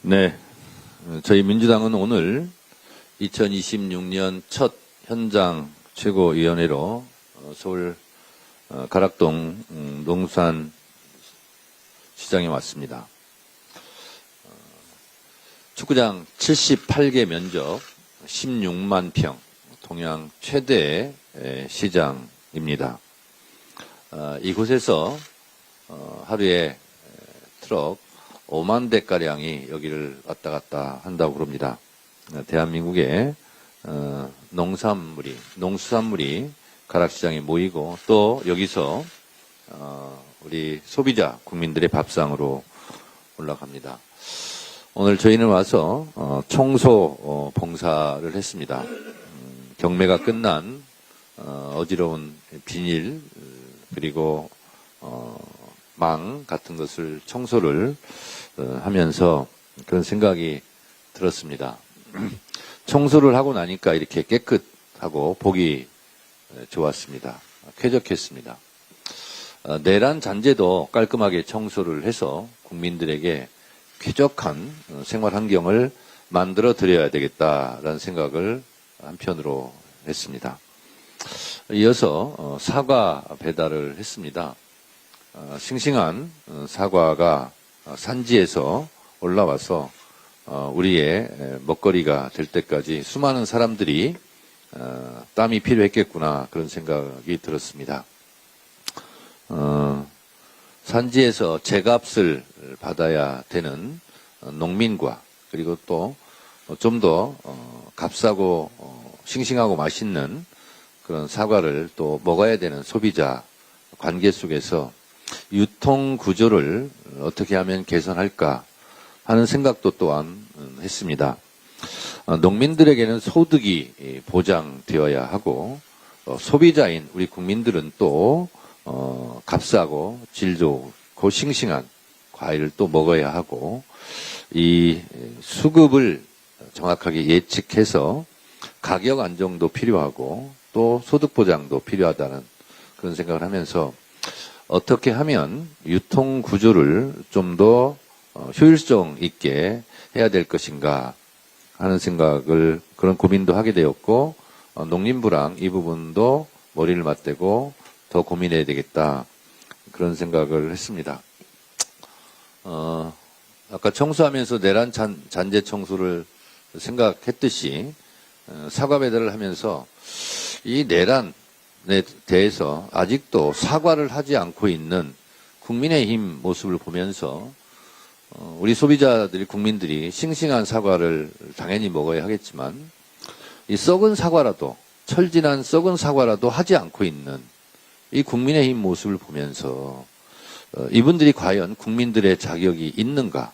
네, 저희 민주당은 오늘 2026년 첫 현장 최고위원회로 서울 가락동 농수산 시장에 왔습니다. 축구장 78개 면적 16만 평, 동양 최대 시장입니다. 이곳에서 하루에 트럭 5만 대가량이 여기를 왔다 갔다 한다고 그럽니다. 대한민국의 농수산물이 가락시장에 모이고 또 여기서 우리 소비자 국민들의 밥상으로 올라갑니다. 오늘 저희는 와서 청소 봉사를 했습니다. 경매가 끝난 어지러운 비닐 그리고 망 같은 것을 청소를 하면서 그런 생각이 들었습니다. 청소를 하고 나니까 이렇게 깨끗하고 보기 좋았습니다. 쾌적했습니다. 내란 잔재도 깔끔하게 청소를 해서 국민들에게 쾌적한 생활 환경을 만들어 드려야 되겠다라는 생각을 한편으로 했습니다. 이어서 사과 배달을 했습니다. 싱싱한 사과가 산지에서 올라와서 우리의 먹거리가 될 때까지 수많은 사람들이 땀이 필요했겠구나 그런 생각이 들었습니다. 산지에서 제값을 받아야 되는 농민과 그리고 또 좀 더 값싸고 싱싱하고 맛있는 그런 사과를 또 먹어야 되는 소비자 관계 속에서 유통 구조를 어떻게 하면 개선할까 하는 생각도 또한 했습니다. 농민들에게는 소득이 보장되어야 하고 소비자인 우리 국민들은 또 값싸고 질 좋고 싱싱한 과일을 또 먹어야 하고 이 수급을 정확하게 예측해서 가격 안정도 필요하고 또 소득 보장도 필요하다는 그런 생각을 하면서 어떻게 하면 유통 구조를 좀 더 효율성 있게 해야 될 것인가 하는 생각을 그런 고민도 하게 되었고 농림부랑 이 부분도 머리를 맞대고 더 고민해야 되겠다 그런 생각을 했습니다. 아까 청소하면서 내란 잔재 청소를 생각했듯이 사과 배달을 하면서 이 내란에 대해서 아직도 사과를 하지 않고 있는 국민의힘 모습을 보면서 우리 소비자들이 국민들이 싱싱한 사과를 당연히 먹어야 하겠지만 이 썩은 사과라도 철진한 썩은 사과라도 하지 않고 있는 이 국민의힘 모습을 보면서 이분들이 국민들의 자격이 있는가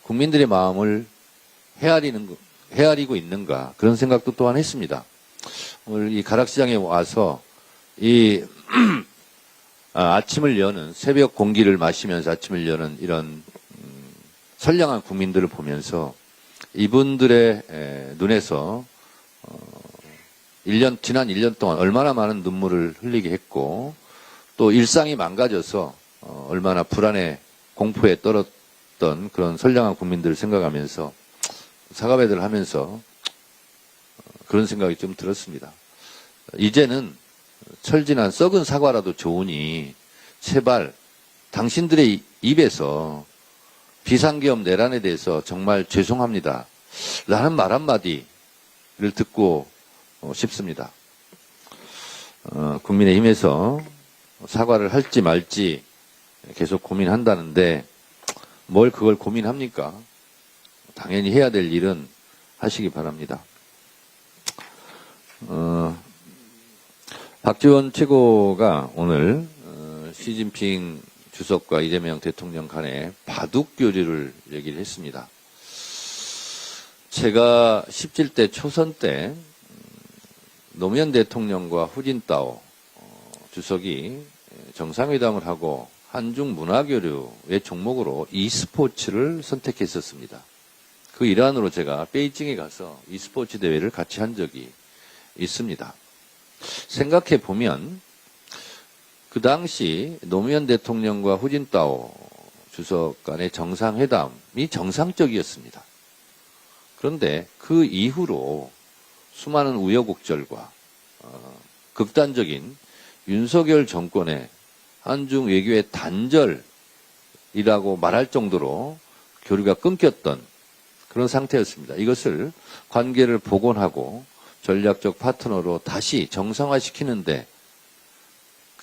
국민들의 마음을 헤아리고 있는가 그런 생각도 또한 했습니다. 오늘 이 가락시장에 와서 이 아침을 여는 새벽 공기를 마시면서 아침을 여는 이런 선량한 국민들을 보면서 이분들의 눈에서 지난 1년 동안 얼마나 많은 눈물을 흘리게 했고 또 일상이 망가져서 얼마나 불안에 공포에 떨었던 그런 선량한 국민들을 생각하면서 사과 배달을 하면서 그런 생각이 좀 들었습니다. 이제는 철진한 썩은 사과라도 좋으니 제발 당신들의 입에서 비상계엄 내란에 대해서 정말 죄송합니다 라는 말 한마디를 듣고 싶습니다. 국민의힘에서 사과를 할지 말지 계속 고민한다는데 뭘 그걸 고민합니까? 당연히 해야 될 일은 하시기 바랍니다. 박지원 최고가 오늘 시진핑 주석과 이재명 대통령 간에 바둑 교류를 얘기를 했습니다. 제가 17대 초선 때 노무현 대통령과 후진타오 주석이 정상회담을 하고 한중 문화교류의 종목으로 e스포츠를 선택했었습니다. 그 일환으로 제가 베이징에 가서 e스포츠 대회를 같이 한 적이 있습니다. 생각해 보면 그 당시 노무현 대통령과 후진타오 주석 간의 정상회담이 정상적이었습니다. 그런데 그 이후로 수많은 우여곡절과 극단적인 윤석열 정권의 한중 외교의 단절이라고 말할 정도로 교류가 끊겼던 그런 상태였습니다. 이것을 관계를 복원하고 전략적 파트너로 다시 정상화시키는데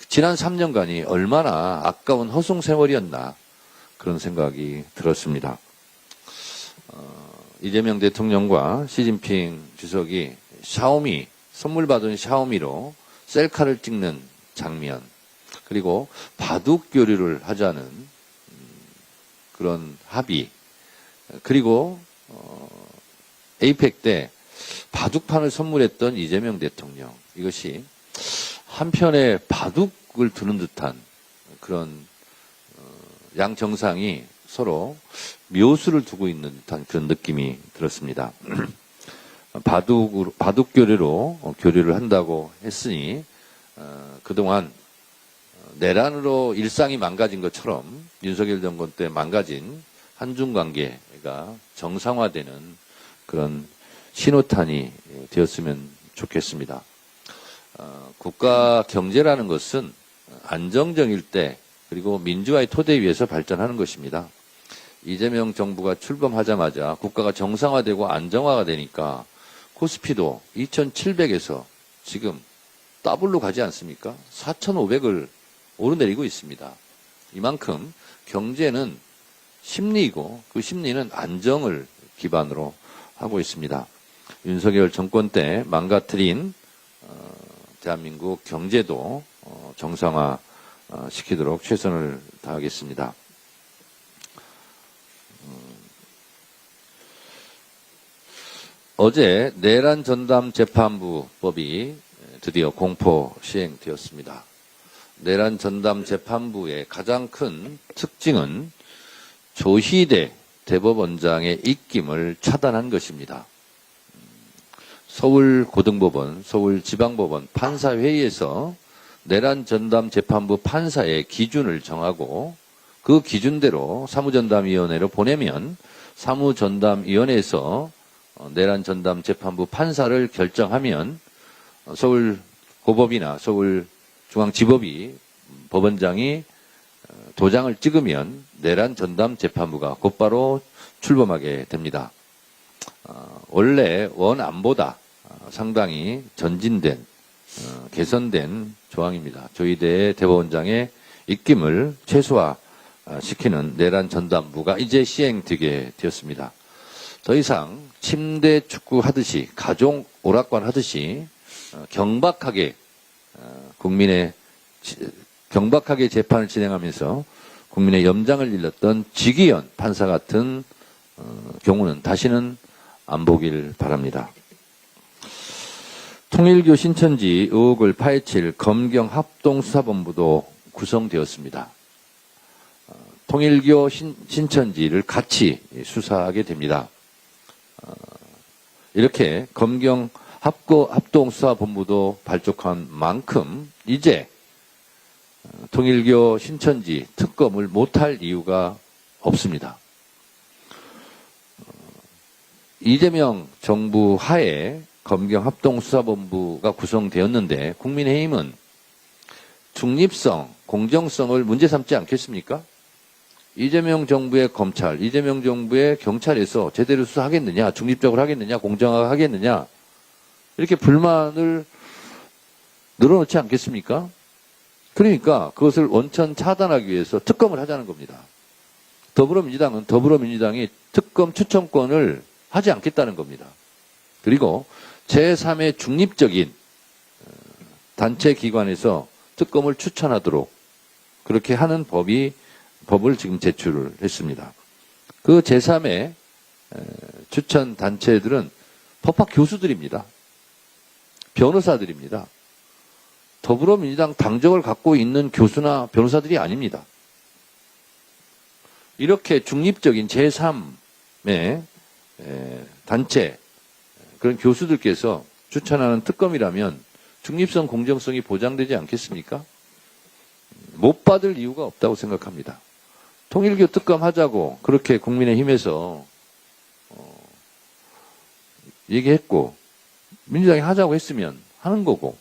지난 3년간이 얼마나 아까운 허송 세월이었나 그런 생각이 들었습니다. 이재명 대통령과 시진핑 주석이 샤오미, 선물 받은 샤오미로 셀카를 찍는 장면, 그리고 바둑 교류를 하자는 그런 합의, 그리고 에이펙 때 바둑판을 선물했던 이재명 대통령, 이것이 한편에 바둑을 두는 듯한 그런 양 정상이 서로 묘수를 두고 있는 듯한 그런 느낌이 들었습니다. 바둑 교류로 교류를 한다고 했으니 그동안 내란으로 일상이 망가진 것처럼 윤석열 정권 때 망가진 한중 관계가 정상화되는 그런 신호탄이 되었으면 좋겠습니다. 국가 경제라는 것은 안정적일 때 그리고 민주화의 토대 위에서 발전하는 것입니다. 이재명 정부가 출범하자마자 국가가 정상화되고 안정화가 되니까 코스피도 2,700에서 지금 더블로 가지 않습니까? 4,500을 오르내리고 있습니다. 이만큼 경제는 심리이고 그 심리는 안정을 기반으로 하고 있습니다. 윤석열 정권 때 망가뜨린 대한민국 경제도 정상화 시키도록 최선을 다하겠습니다. 어제 내란 전담 재판부법이 드디어 공포 시행되었습니다. 내란 전담 재판부의 가장 큰 특징은 조희대 대법원장의 입김을 차단한 것입니다. 서울고등법원, 서울지방법원 판사회의에서 내란 전담 재판부 판사의 기준을 정하고 그 기준대로 사무전담위원회로 보내면 사무전담위원회에서 내란 전담 재판부 판사를 결정하면 서울고법이나 서울중앙지법이 법원장이 도장을 찍으면 내란 전담 재판부가 곧바로 출범하게 됩니다. 원래 원안보다 상당히 전진된 개선된 조항입니다. 조희대 대법원장의 입김을 최소화시키는 내란 전담부가 이제 시행되게 되었습니다. 더 이상 침대 축구 하듯이 가족 오락관 하듯이 경박하게 경박하게 재판을 진행하면서 국민의 염장을 일렀던 지기현 판사 같은 경우는 다시는 안 보길 바랍니다. 통일교 신천지 의혹을 파헤칠 검경 합동수사본부도 구성되었습니다. 통일교 신천지를 같이 수사하게 됩니다. 이렇게 검경 합동수사본부도 발족한 만큼 이제 통일교 신천지 특검을 못할 이유가 없습니다. 이재명 정부 하에 검경 합동수사본부가 구성되었는데 국민의힘은 중립성, 공정성을 문제 삼지 않겠습니까? 이재명 정부의 검찰, 이재명 정부의 경찰에서 제대로 수사하겠느냐, 중립적으로 하겠느냐, 공정하게 하겠느냐, 이렇게 불만을 늘어놓지 않겠습니까? 그러니까 그것을 원천 차단하기 위해서 특검을 하자는 겁니다. 더불어민주당은 더불어민주당이 특검 추천권을 하지 않겠다는 겁니다. 그리고 제3의 중립적인 단체 기관에서 특검을 추천하도록 그렇게 하는 법을 지금 제출을 했습니다. 그 제3의 추천 단체들은 법학 교수들입니다. 변호사들입니다. 더불어민주당 당적을 갖고 있는 교수나 변호사들이 아닙니다. 이렇게 중립적인 제3의 단체, 그런 교수들께서 추천하는 특검이라면 중립성, 공정성이 보장되지 않겠습니까? 못 받을 이유가 없다고 생각합니다. 통일교 특검 하자고 그렇게 국민의힘에서 얘기했고 민주당이 하자고 했으면 하는 거고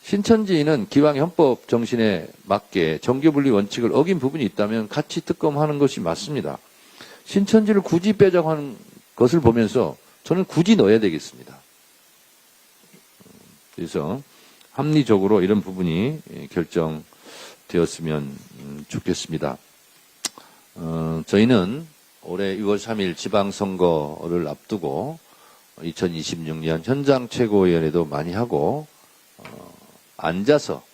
신천지는 기왕 헌법 정신에 맞게 정교분리 원칙을 어긴 부분이 있다면 같이 특검하는 것이 맞습니다. 신천지를 굳이 빼자고 하는 것을 보면서 저는 굳이 넣어야 되겠습니다. 그래서 합리적으로 이런 부분이 결정되었으면 좋겠습니다. 저희는 올해 6월 3일 지방선거를 앞두고 2026년 현장 최고위원회도 많이 하고 앉아서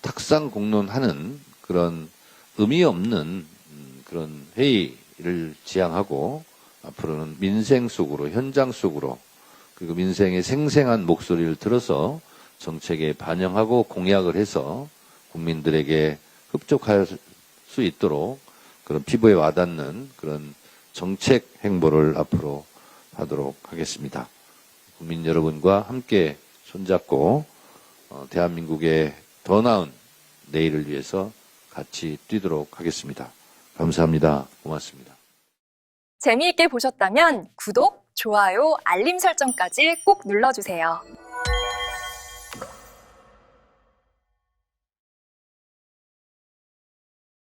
탁상 공론하는 그런 의미 없는 그런 회의를 지향하고 앞으로는 민생 속으로 현장 속으로 그리고 민생의 생생한 목소리를 들어서 정책에 반영하고 공약을 해서 국민들에게 흡족할 수 있도록 그런 피부에 와닿는 그런 정책 행보를 앞으로 하도록 하겠습니다. 국민 여러분과 함께 손잡고 대한민국의 더 나은 내일을 위해서 같이 뛰도록 하겠습니다. 감사합니다. 고맙습니다. 재미있게 보셨다면 구독, 좋아요, 알림 설정까지 꼭 눌러주세요.